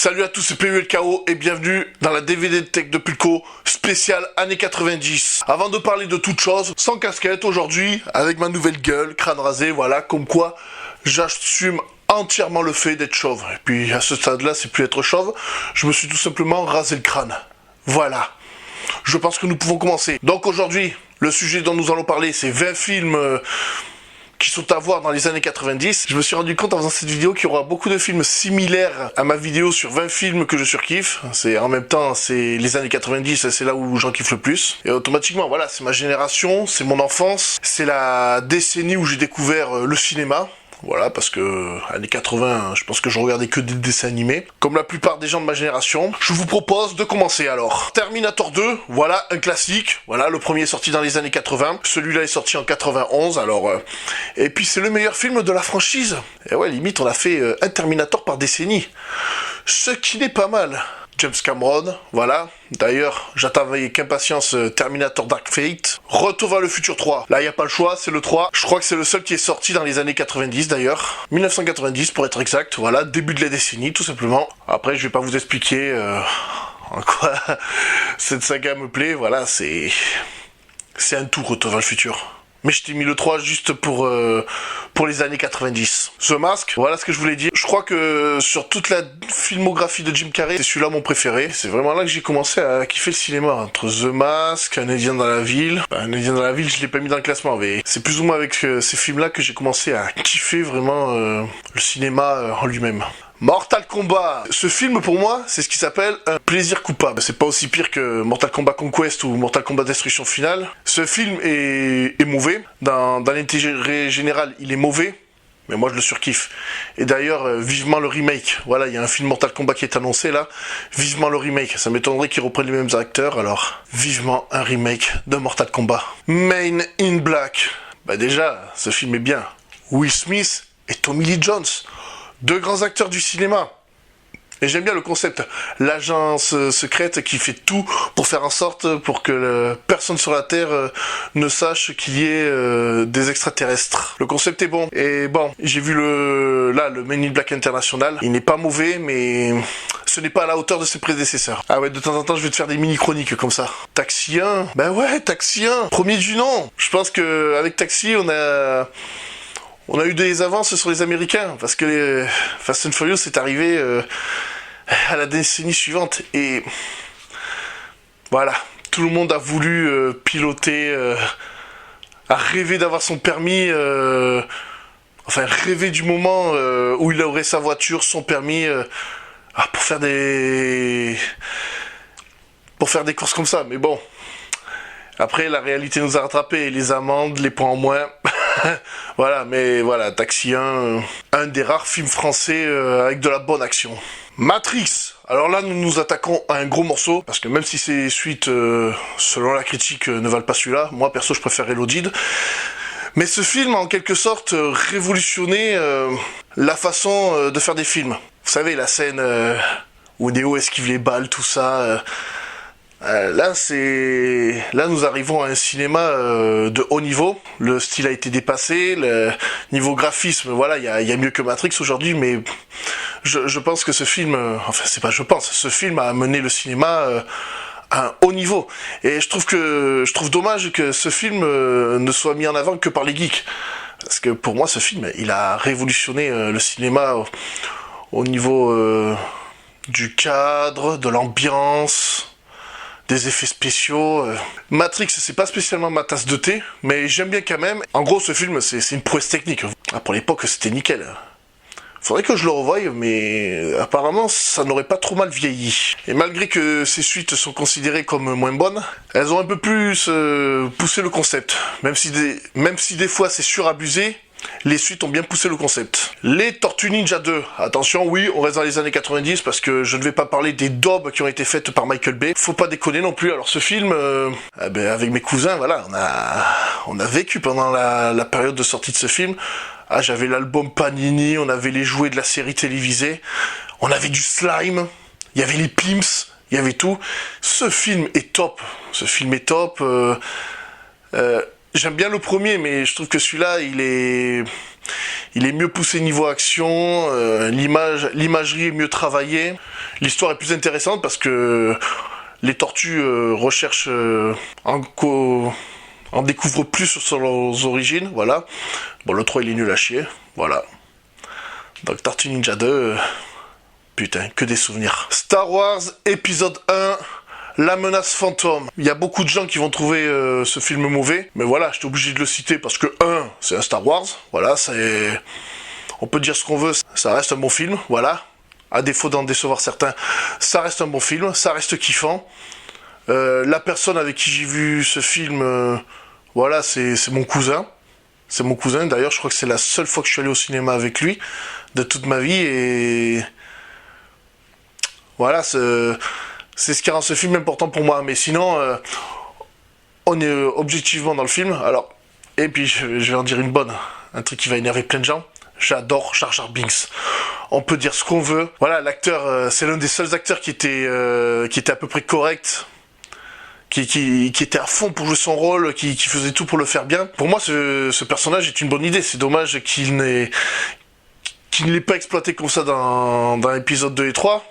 Salut à tous, c'est PULKO et bienvenue dans la DVD de Tech de Pulco spéciale années 90. Avant de parler de toute chose, sans casquette aujourd'hui, avec ma nouvelle gueule, crâne rasé, voilà, comme quoi j'assume entièrement le fait d'être chauve. Et puis à ce stade-là, c'est plus être chauve, je me suis tout simplement rasé le crâne. Voilà. Je pense que nous pouvons commencer. Donc aujourd'hui, le sujet dont nous allons parler, c'est 20 films qui sont à voir dans les années 90. Je me suis rendu compte en faisant cette vidéo qu'il y aura beaucoup de films similaires à ma vidéo sur 20 films que je surkiffe. En même temps, c'est les années 90, c'est là où j'en kiffe le plus. Et automatiquement, voilà, c'est ma génération, c'est mon enfance, c'est la décennie où j'ai découvert le cinéma. Voilà, parce que années 80, je pense que je regardais que des dessins animés. Comme la plupart des gens de ma génération, je vous propose de commencer alors. Terminator 2, voilà, un classique. Voilà, le premier est sorti dans les années 80. Celui-là est sorti en 91, alors... Et puis c'est le meilleur film de la franchise. Et ouais, limite, on a fait un Terminator par décennie. Ce qui n'est pas mal. James Cameron, voilà. D'ailleurs, j'attends avec impatience Terminator Dark Fate. Retour vers le futur 3. Là, il n'y a pas le choix, c'est le 3. Je crois que c'est le seul qui est sorti dans les années 90 d'ailleurs. 1990 pour être exact, voilà, début de la décennie tout simplement. Après, je vais pas vous expliquer en quoi cette saga me plaît, voilà, c'est un tout Retour vers le futur. Mais je t'ai mis le 3 juste pour les années 90. The Mask, voilà ce que je voulais dire. Je crois que sur toute la filmographie de Jim Carrey, c'est celui-là mon préféré. C'est vraiment là que j'ai commencé à kiffer le cinéma. Entre The Mask, Un Indien dans la ville. Un Indien dans la ville, je l'ai pas mis dans le classement, mais c'est plus ou moins avec ces films-là que j'ai commencé à kiffer vraiment le cinéma en lui-même. Mortal Kombat, ce film pour moi, c'est ce qui s'appelle un plaisir coupable. C'est pas aussi pire que Mortal Kombat Conquest ou Mortal Kombat Destruction Finale. Ce film est mauvais. Dans l'intérêt général, il est mauvais. Mais moi je le surkiffe. Et d'ailleurs, vivement le remake. Voilà, il y a un film Mortal Kombat qui est annoncé là. Vivement le remake. Ça m'étonnerait qu'ils reprennent les mêmes acteurs. Alors, vivement un remake de Mortal Kombat. Men in Black. Bah déjà, ce film est bien. Will Smith et Tommy Lee Jones. Deux grands acteurs du cinéma. Et j'aime bien le concept. L'agence secrète qui fait tout pour faire en sorte pour que personne sur la Terre ne sache qu'il y ait des extraterrestres. Le concept est bon. Et bon, j'ai vu le Men in Black International. Il n'est pas mauvais, mais ce n'est pas à la hauteur de ses prédécesseurs. Ah ouais, de temps en temps, je vais te faire des mini-chroniques comme ça. Taxi 1. Ben ouais, Taxi 1. Premier du nom. Je pense que avec Taxi, on a eu des avances sur les Américains, parce que les Fast and Furious est arrivé à la décennie suivante, et voilà, tout le monde a voulu piloter, a rêvé d'avoir son permis, rêver du moment où il aurait sa voiture, son permis, pour faire des courses comme ça, mais bon, après la réalité nous a rattrapés, les amendes, les points en moins... Voilà, mais voilà, Taxi 1, un des rares films français avec de la bonne action. Matrix, alors là nous nous attaquons à un gros morceau, parce que même si ces suites, selon la critique, ne valent pas celui-là, moi perso je préfère Reloaded. Mais ce film a en quelque sorte révolutionné la façon de faire des films. Vous savez, la scène où Neo esquive les balles, tout ça... Là, nous arrivons à un cinéma de haut niveau. Le style a été dépassé, le niveau graphisme, voilà, il y a mieux que Matrix aujourd'hui, mais je pense que ce film, ce film a amené le cinéma à un haut niveau. Et je trouve dommage que ce film ne soit mis en avant que par les geeks. Parce que pour moi, ce film, il a révolutionné le cinéma au niveau du cadre, de l'ambiance... des effets spéciaux. Matrix, c'est pas spécialement ma tasse de thé, mais j'aime bien quand même. En gros, ce film, c'est une prouesse technique. Pour l'époque, c'était nickel. Faudrait que je le revoie, mais apparemment, ça n'aurait pas trop mal vieilli. Et malgré que ces suites sont considérées comme moins bonnes, elles ont un peu plus poussé le concept. Même si des fois c'est surabusé, les suites ont bien poussé le concept. Les Tortues Ninja 2. Attention, oui, on reste dans les années 90 parce que je ne vais pas parler des daubes qui ont été faites par Michael Bay. Faut pas déconner non plus. Alors ce film, avec mes cousins, voilà, on a vécu pendant la période de sortie de ce film. Ah, j'avais l'album Panini, on avait les jouets de la série télévisée, on avait du slime, il y avait les Pimps, il y avait tout. Ce film est top. J'aime bien le premier, mais je trouve que celui-là, il Il est mieux poussé niveau action, l'imagerie est mieux travaillée, l'histoire est plus intéressante parce que les tortues recherchent en découvrent plus sur leurs origines, voilà. Bon, le 3 il est nul à chier, voilà. Donc Tortue Ninja 2, putain, que des souvenirs. Star Wars épisode 1, La menace fantôme. Il y a beaucoup de gens qui vont trouver ce film mauvais, mais voilà, j'étais obligé de le citer parce que 1, c'est un Star Wars, voilà, c'est... On peut dire ce qu'on veut, ça reste un bon film, voilà. À défaut d'en décevoir certains, ça reste un bon film, ça reste kiffant. La personne avec qui j'ai vu ce film, voilà, c'est mon cousin. C'est mon cousin, d'ailleurs, je crois que c'est la seule fois que je suis allé au cinéma avec lui, de toute ma vie, et... Voilà, c'est ce qui rend ce film important pour moi, mais sinon, on est objectivement dans le film, alors... Et puis, je vais en dire une bonne, un truc qui va énerver plein de gens. J'adore Jar Jar Binks. On peut dire ce qu'on veut. Voilà, l'acteur, c'est l'un des seuls acteurs qui était à peu près correct, qui était à fond pour jouer son rôle, qui faisait tout pour le faire bien. Pour moi, ce personnage est une bonne idée. C'est dommage qu'il ne l'ait pas exploité comme ça dans l'épisode 2 et 3.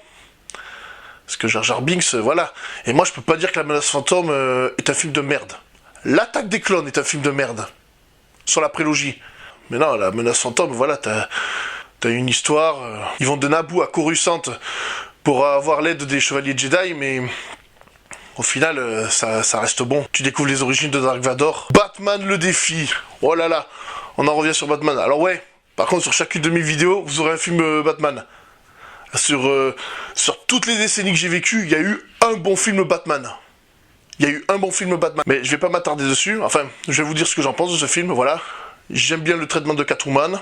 Parce que Jar Jar Binks, voilà. Et moi, je peux pas dire que La menace fantôme est un film de merde. L'Attaque des clones est un film de merde. Sur la prélogie. Mais non, La menace fantôme, voilà, t'as une histoire. Ils vont de Naboo à Coruscant pour avoir l'aide des chevaliers Jedi, mais au final, ça reste bon. Tu découvres les origines de Dark Vador. Batman le défi. Oh là là, on en revient sur Batman. Alors ouais, par contre, sur chacune de mes vidéos, vous aurez un film Batman. Sur toutes les décennies que j'ai vécues, il y a eu un bon film Batman. Il y a eu un bon film Batman. Mais je vais pas m'attarder dessus. Enfin, je vais vous dire ce que j'en pense de ce film, voilà. J'aime bien le traitement de Catwoman.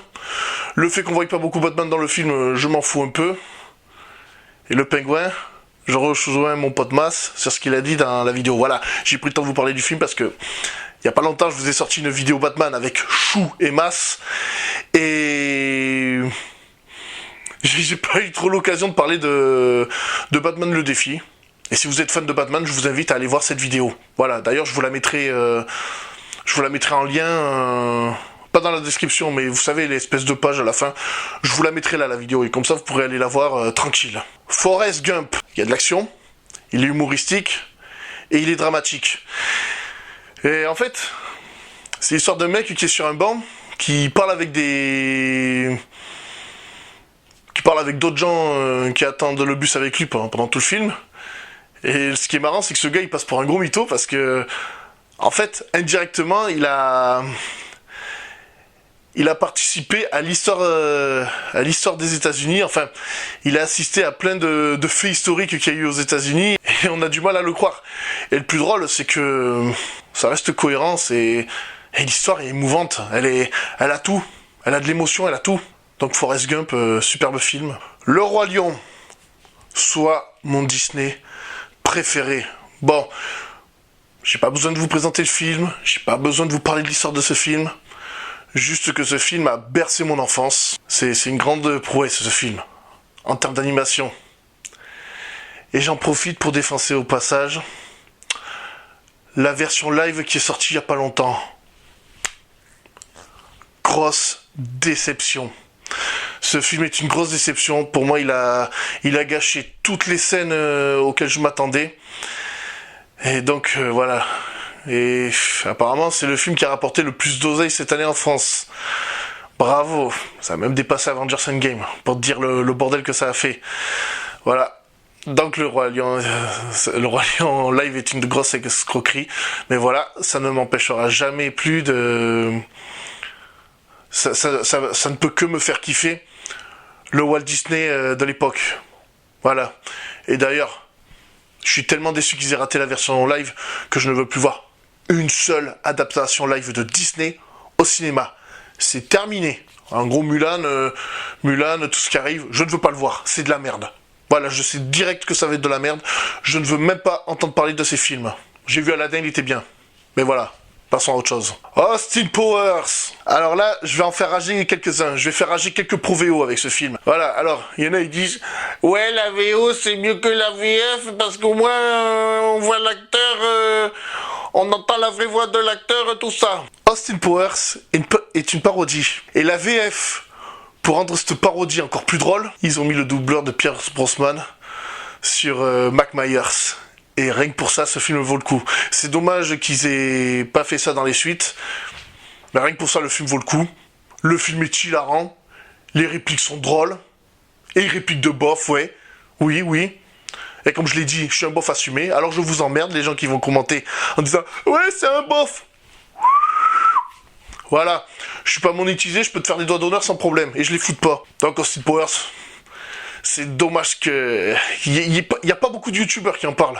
Le fait qu'on voit pas beaucoup Batman dans le film, je m'en fous un peu. Et le pingouin, je rejoins mon pote Mas sur ce qu'il a dit dans la vidéo. Voilà, j'ai pris le temps de vous parler du film parce que il y a pas longtemps, je vous ai sorti une vidéo Batman avec Chou et Mas. Et j'ai pas eu trop l'occasion de parler de Batman le défi. Et si vous êtes fan de Batman, je vous invite à aller voir cette vidéo. Voilà, d'ailleurs, je vous la mettrai en lien... pas dans la description, mais vous savez, l'espèce de page à la fin, je vous la mettrai là, la vidéo, et comme ça, vous pourrez aller la voir tranquille. Forrest Gump, il y a de l'action, il est humoristique, et il est dramatique. Et en fait, c'est l'histoire d'un mec qui est sur un banc, qui parle avec d'autres gens qui attendent le bus avec lui pendant tout le film. Et ce qui est marrant, c'est que ce gars, il passe pour un gros mytho, parce que, en fait, indirectement, il a participé à l'histoire des États-Unis. Enfin, il a assisté à plein de faits historiques qu'il y a eu aux États-Unis et on a du mal à le croire. Et le plus drôle, c'est que ça reste cohérent et l'histoire est émouvante. Elle a tout. Elle a de l'émotion, elle a tout. Donc Forrest Gump, superbe film. Le Roi Lion, soit mon Disney préféré. Bon, j'ai pas besoin de vous présenter le film, j'ai pas besoin de vous parler de l'histoire de ce film. Juste que ce film a bercé mon enfance. C'est une grande prouesse, ce film, en termes d'animation. Et j'en profite pour défoncer au passage la version live qui est sortie il y a pas longtemps. Grosse déception. Ce film est une grosse déception. Pour moi, il a gâché toutes les scènes auxquelles je m'attendais. Et donc, voilà. Et apparemment, c'est le film qui a rapporté le plus d'oseille cette année en France. Bravo. Ça a même dépassé Avengers Endgame, pour te dire le bordel que ça a fait. Voilà. Donc le Roi Lion live est une grosse escroquerie. Mais voilà, ça ne m'empêchera jamais plus de... Ça ne peut que me faire kiffer le Walt Disney de l'époque. Voilà. Et d'ailleurs, je suis tellement déçu qu'ils aient raté la version live que je ne veux plus voir une seule adaptation live de Disney au cinéma. C'est terminé. En gros, Mulan, tout ce qui arrive, je ne veux pas le voir. C'est de la merde. Voilà, je sais direct que ça va être de la merde. Je ne veux même pas entendre parler de ces films. J'ai vu Aladdin, il était bien. Mais voilà, passons à autre chose. Austin Powers. Alors là, je vais en faire rager quelques-uns. Je vais faire rager quelques pro-VO avec ce film. Voilà, alors, il y en a, ils disent « Ouais, la VO, c'est mieux que la VF, parce qu'au moins, on voit l'acteur... on entend la vraie voix de l'acteur, tout ça. » Austin Powers est une parodie. Et la VF Pour rendre cette parodie encore plus drôle, ils ont mis le doubleur de Pierce Brosnan sur Mike Myers. Et rien que pour ça, ce film vaut le coup. C'est dommage qu'ils aient pas fait ça dans les suites. Mais rien que pour ça, le film vaut le coup. Le film est hilarant. Les répliques sont drôles. Et les répliques de bof, ouais. Oui, oui. Et comme je l'ai dit, je suis un bof assumé. Alors je vous emmerde, les gens qui vont commenter en disant « Ouais, c'est un bof !» Voilà. Je suis pas monétisé, je peux te faire des doigts d'honneur sans problème. Et je les foute pas. Donc Austin Powers, c'est dommage que... Il y a pas beaucoup de youtubeurs qui en parlent.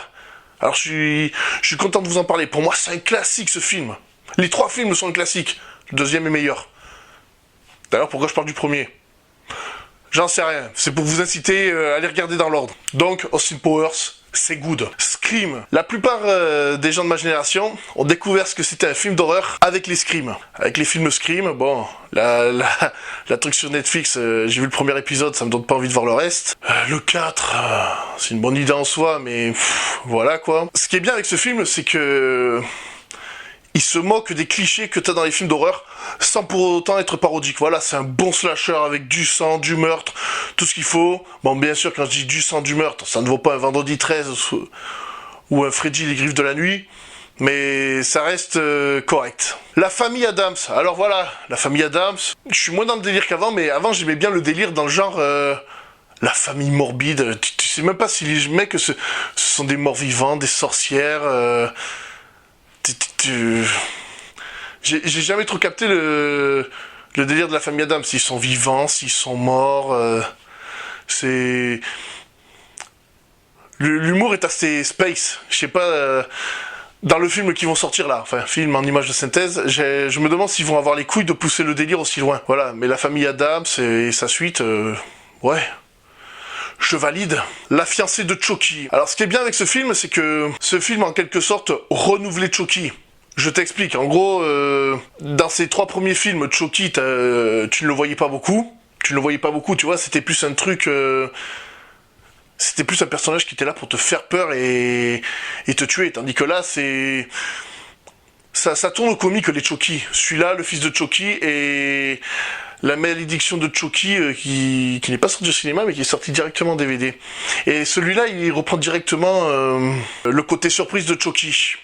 Alors je suis content de vous en parler. Pour moi, c'est un classique, ce film. Les 3 films sont un classique. Le deuxième est meilleur. D'ailleurs, pourquoi je parle du premier? J'en sais rien. C'est pour vous inciter à les regarder dans l'ordre. Donc, Austin Powers, c'est good. Scream. La plupart des gens de ma génération ont découvert ce que c'était un film d'horreur avec les Scream. Avec les films Scream, bon, la truc sur Netflix, j'ai vu le premier épisode, ça me donne pas envie de voir le reste. Le 4, c'est une bonne idée en soi, mais voilà quoi. Ce qui est bien avec ce film, c'est que... il se moque des clichés que t'as dans les films d'horreur, sans pour autant être parodique. Voilà, c'est un bon slasher avec du sang, du meurtre, tout ce qu'il faut. Bon, bien sûr, quand je dis du sang, du meurtre, ça ne vaut pas un Vendredi 13 ou un Freddy les griffes de la nuit, mais ça reste correct. La famille Addams. Alors voilà, la famille Addams, je suis moins dans le délire qu'avant, mais avant j'aimais bien le délire dans le genre... la famille morbide. Tu sais même pas si les mecs, ce sont des morts vivants, des sorcières... J'ai jamais trop capté le délire de la famille Addams, s'ils sont vivants, s'ils sont morts, c'est... L'humour est assez space, je sais pas, dans le film qu'ils vont sortir là, enfin, film en image de synthèse, je me demande s'ils vont avoir les couilles de pousser le délire aussi loin, voilà, mais la famille Addams et sa suite, ouais... je valide. La fiancée de Chucky. Alors ce qui est bien avec ce film, c'est que ce film en quelque sorte renouvelait Chucky. Je t'explique, en gros, dans ces 3 premiers films, Chucky, tu ne le voyais pas beaucoup. Tu vois, c'était plus un truc... c'était plus un personnage qui était là pour te faire peur et te tuer. Tandis que là, c'est... Ça tourne au comique, les Chucky. Celui-là, le fils de Chucky, et... la malédiction de Chucky qui n'est pas sorti au cinéma mais qui est sorti directement en DVD. Et celui-là, il reprend directement le côté surprise de Chucky.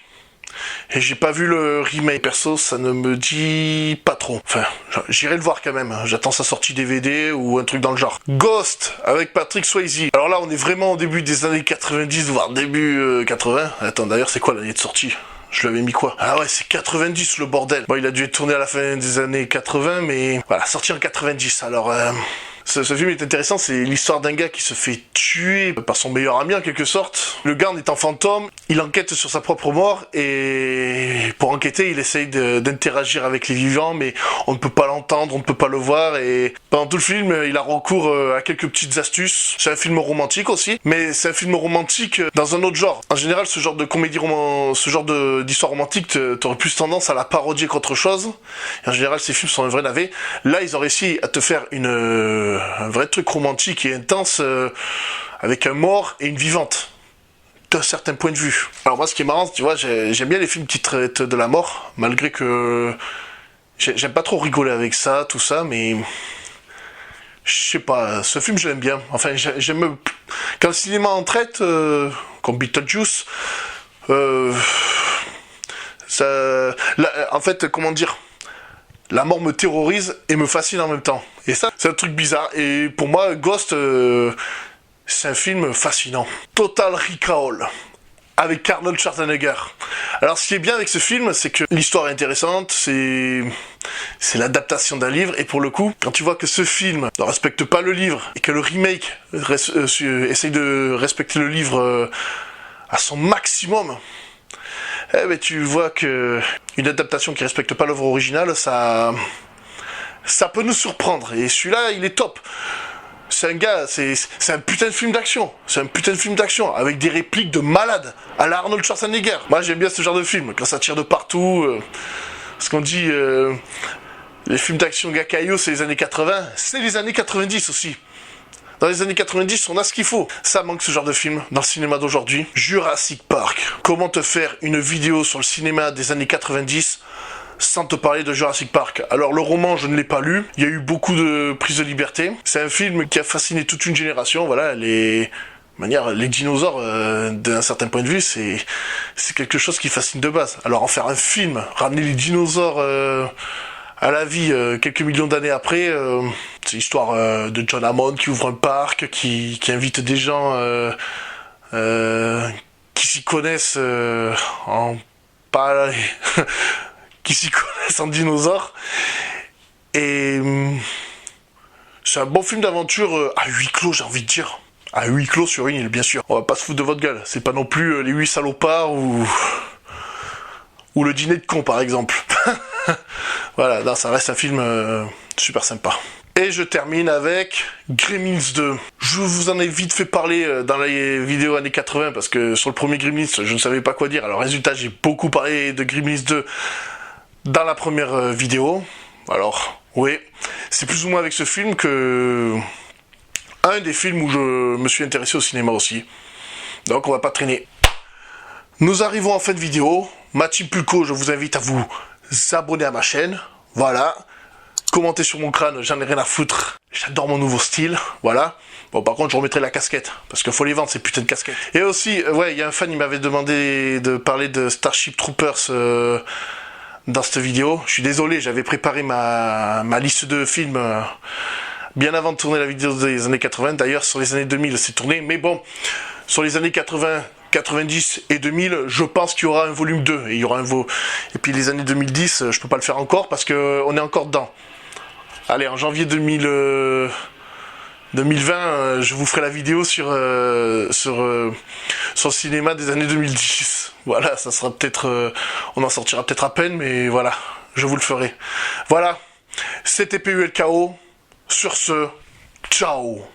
Et j'ai pas vu le remake, perso, ça ne me dit pas trop. Enfin, j'irai le voir quand même, hein. J'attends sa sortie DVD ou un truc dans le genre. Ghost, avec Patrick Swayze. Alors là, on est vraiment au début des années 90, voire début 80. Attends, d'ailleurs, c'est quoi l'année de sortie ? Je lui avais mis quoi? Ah ouais, c'est 90 le bordel. Bon, il a dû être tourné à la fin des années 80, mais voilà, sorti en 90. Alors, ce film est intéressant, c'est l'histoire d'un gars qui se fait tuer par son meilleur ami en quelque sorte. Le gars en étant fantôme, il enquête sur sa propre mort et pour enquêter, il essaye d'interagir avec les vivants, mais on ne peut pas l'entendre, on ne peut pas le voir et pendant tout le film, il a recours à quelques petites astuces. C'est un film romantique aussi, mais c'est un film romantique dans un autre genre. En général, ce genre de comédie ce genre d'histoire romantique, t'aurais plus tendance à la parodier qu'autre chose. Et en général, ces films sont un vrai navet. Là, ils ont réussi à te faire un vrai truc romantique et intense avec un mort et une vivante d'un certain point de vue. Alors moi, ce qui est marrant, tu vois, j'aime bien les films qui traitent de la mort, malgré que j'aime pas trop rigoler avec ça, tout ça, mais je sais pas, ce film je l'aime bien. Enfin, j'aime quand le cinéma en traite, comme Beetlejuice, en fait, comment dire, la mort me terrorise et me fascine en même temps. Et ça, c'est un truc bizarre. Et pour moi, Ghost, c'est un film fascinant. Total Recall, avec Arnold Schwarzenegger. Alors, ce qui est bien avec ce film, c'est que l'histoire est intéressante, c'est l'adaptation d'un livre, et pour le coup, quand tu vois que ce film ne respecte pas le livre, et que le remake essaye de respecter le livre à son maximum, eh ben, tu vois que une adaptation qui respecte pas l'œuvre originale, ça peut nous surprendre. Et celui-là, il est top. C'est un gars, c'est un putain de film d'action. C'est un putain de film d'action avec des répliques de malade à la Arnold Schwarzenegger. Moi, j'aime bien ce genre de film quand ça tire de partout. Ce qu'on dit, les films d'action gacaillot, c'est les années 80. C'est les années 90 aussi. Dans les années 90, on a ce qu'il faut. Ça manque ce genre de film dans le cinéma d'aujourd'hui. Jurassic Park. Comment te faire une vidéo sur le cinéma des années 90 sans te parler de Jurassic Park. Alors le roman, je ne l'ai pas lu, il y a eu beaucoup de prises de liberté. C'est un film qui a fasciné toute une génération, voilà, les dinosaures, d'un certain point de vue, c'est quelque chose qui fascine de base. Alors en faire un film, ramener les dinosaures à la vie quelques millions d'années après, c'est l'histoire de John Hammond qui ouvre un parc, qui invite des gens qui s'y connaissent en pas qui s'y connaissent en dinosaures. Et c'est un bon film d'aventure à huis clos, j'ai envie de dire. À huis clos sur une île, bien sûr. On va pas se foutre de votre gueule. C'est pas non plus les 8 salopards ou le dîner de con, par exemple. Voilà, non, ça reste un film super sympa. Et je termine avec Gremlins 2. Je vous en ai vite fait parler dans les vidéos années 80, parce que sur le premier Gremlins, je ne savais pas quoi dire. Alors résultat, j'ai beaucoup parlé de Gremlins 2 dans la première vidéo. Alors, oui, c'est plus ou moins avec ce film que... un des films où je me suis intéressé au cinéma aussi. Donc on va pas traîner. Nous arrivons en fin de vidéo. Ma team Pulco, je vous invite à vous abonner à ma chaîne. Voilà. Commentez sur mon crâne, j'en ai rien à foutre. J'adore mon nouveau style. Voilà. Bon, par contre, je remettrai la casquette. Parce qu'il faut les vendre, ces putains de casquettes. Et aussi, ouais, il y a un fan, il m'avait demandé de parler de Starship Troopers dans cette vidéo. Je suis désolé, j'avais préparé ma liste de films bien avant de tourner la vidéo des années 80. D'ailleurs, sur les années 2000, c'est tourné. Mais bon, sur les années 80, 90 et 2000, je pense qu'il y aura un volume 2. Et il y aura et puis les années 2010, je peux pas le faire encore parce que on est encore dedans. Allez, en janvier 2020, je vous ferai la vidéo sur le cinéma des années 2010. Voilà, ça sera peut-être... on en sortira peut-être à peine, mais voilà, je vous le ferai. Voilà, c'était PULKO. Sur ce, ciao.